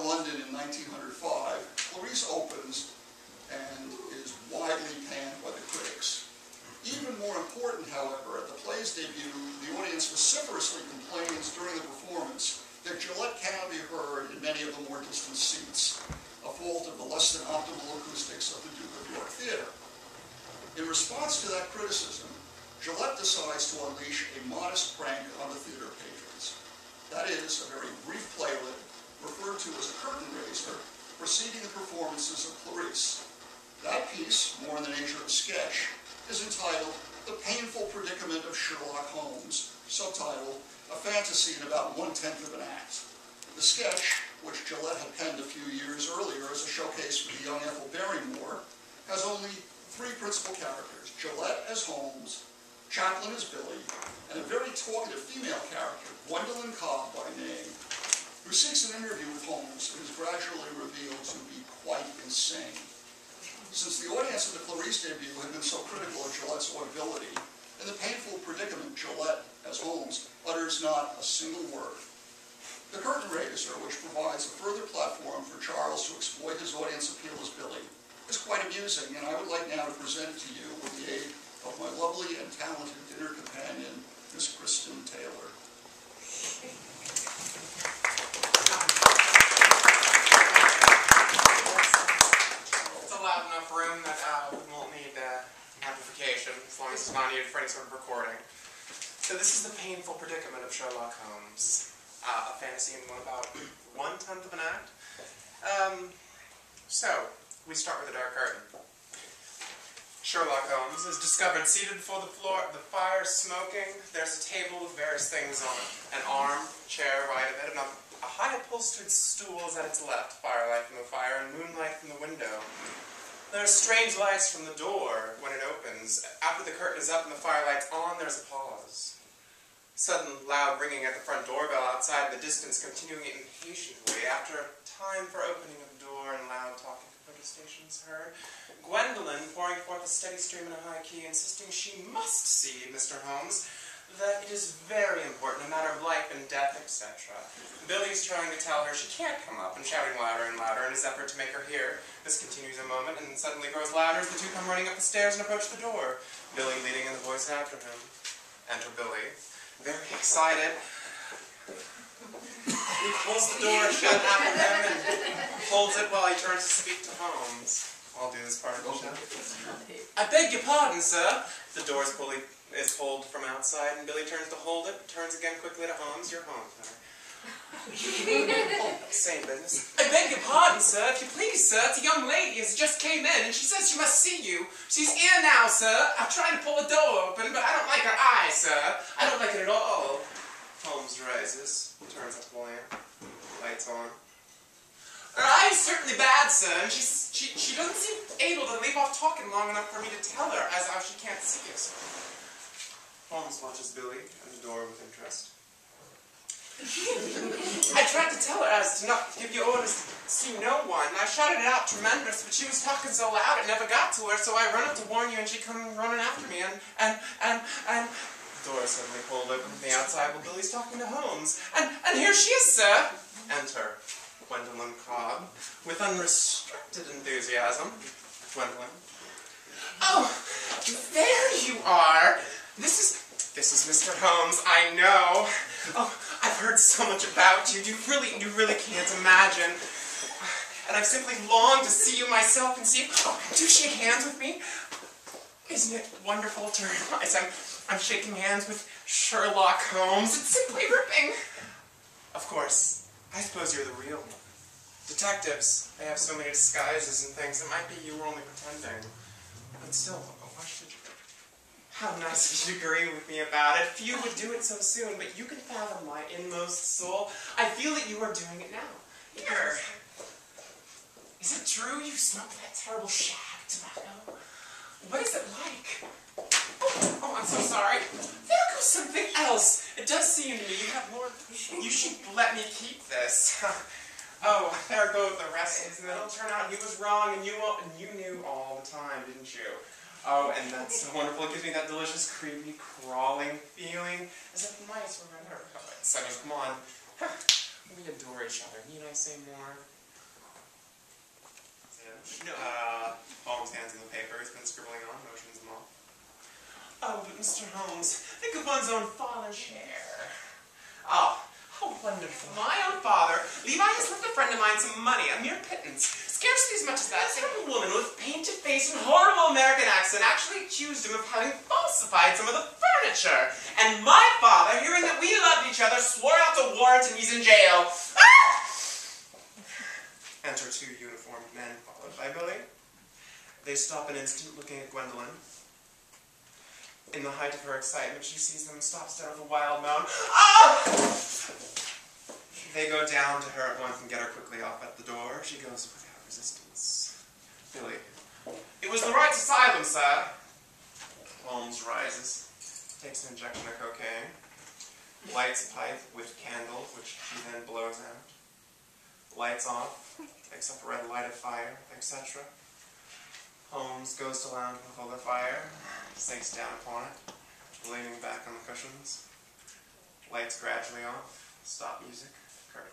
London in 1905, Clarice opens and is widely panned by the critics. Even more important, however, at the play's debut, the audience vociferously complains during the performance that Gillette cannot be heard in many of the more distant seats, a fault of the less than optimal acoustics of the Duke of York Theatre. In response to that criticism, Gillette decides to unleash a modest prank on the theatre patrons. That is, a very brief playlet, referred to as a curtain raiser, preceding the performances of Clarice. That piece, more in the nature of a sketch, is entitled The Painful Predicament of Sherlock Holmes, subtitled A Fantasy in About 1/10 of an Act. The sketch, which Gillette had penned a few years earlier as a showcase for the young Ethel Barrymore, has only three principal characters: Gillette as Holmes, Chaplin as Billy, and a very talkative female character, Gwendolyn Cobb by name, who seeks an interview with Holmes and is gradually revealed to be quite insane. Since the audience of the Clarice debut had been so critical of Gillette's audibility, in The Painful Predicament, Gillette, as Holmes, utters not a single word. The curtain raiser, which provides a further platform for Charles to exploit his audience appeal as Billy, is quite amusing, and I would like now to present it to you with the aid of my lovely and talented dinner companion, Miss Kristen Taylor. Loud enough room that we won't need amplification, as long as it's not needed for any sort of recording. So this is The Painful Predicament of Sherlock Holmes, a fantasy in about 1/10 of an act. So, we start with a dark curtain. Sherlock Holmes is discovered seated before the fire, smoking. There's a table with various things on it, an arm, chair right of it, and a high upholstered stool is at its left, firelight from the fire and moonlight from the window. There are strange lights from the door when it opens. After the curtain is up and the firelight's on, there's a pause. Sudden loud ringing at the front doorbell outside in the distance, continuing impatiently. After a time for opening of the door and loud talking protestations heard, Gwendolyn pouring forth a steady stream in a high key, insisting she must see Mr. Holmes, that it is very important, a matter of life and death, etc. Billy's trying to tell her she can't come up and shouting louder and louder in his effort to make her hear. This continues a moment and then suddenly grows louder as the two come running up the stairs and approach the door, Billy leading in the voice after him. Enter Billy, very excited. He pulls the door shut after him and holds it while he turns to speak to Holmes. I'll do this part of the show. I beg your pardon, sir. The door is pulled from outside, and Billy turns to hold it, turns again quickly to Holmes. You're home, sir. Same business. I beg your pardon, sir. If you please, sir, it's a young lady who just came in, and she says she must see you. She's here now, sir. I'm trying to pull the door open, but I don't like her eyes, sir. I don't like it at all. Holmes rises, turns up the lamp, lights on. Her eye's certainly bad, sir, and she doesn't seem able to leave off talking long enough for me to tell her as how she can't see us. Holmes watches Billy at the door with interest. I tried to tell her as to not give you orders to see no one. I shouted it out tremendous, but she was talking so loud it never got to her, so I run up to warn you, and she come running after me, and the door is suddenly pulled open from the outside while Billy's talking to Holmes. And here she is, sir. Enter Gwendolyn Cobb, with unrestricted enthusiasm. Gwendolyn. Oh, there you are. This is Mr. Holmes, I know. Oh, I've heard so much about you. You really can't imagine. And I've simply longed to see you myself and see you. Oh, do shake hands with me. Isn't it wonderful to realize I'm shaking hands with Sherlock Holmes? It's simply ripping. Of course, I suppose you're the real one. Detectives, they have so many disguises and things. It might be you were only pretending. But still, why should you? How nice of you to agree with me about it. Few would do it so soon, but you can fathom my inmost soul. I feel that you are doing it now. Here. Is it true you smoke that terrible shag tobacco? What is it like? Oh, I'm so sorry. There goes something else. It does seem to me you have more. You should let me keep this. Oh, there go the rest. It'll turn out he was wrong, and you knew all the time, didn't you? Oh, and that's so wonderful. It gives me that delicious, creepy, crawling feeling, as if mice were in her. Oh, come on. We adore each other. Need I say more? No. Holmes hands him the paper he's been scribbling on, motions them all. Oh, but Mr. Holmes, think of one's own father's share. Oh, how wonderful. My own father, Levi has left a friend of mine some money, a mere pittance. Scarcely as much as that. Some woman with painted face and horrible American accent actually accused him of having falsified some of the furniture. And my father, hearing that we loved each other, swore out a warrant and he's in jail. Ah! Enter two uniformed men, followed by Billy. They stop an instant, looking at Gwendolyn. In the height of her excitement, she sees them and stops down with a wild moan. Ah! They go down to her at once and get her quickly off at the door. She goes without resistance. Billy. It was the right asylum, sir. Holmes rises, takes an injection of cocaine, lights a pipe with candle, which he then blows out. Lights off, takes up a red lighted fire, etc. Holmes goes to lounge before the fire, sinks down upon it, leaning back on the cushions. Lights gradually off, stop music, curtain.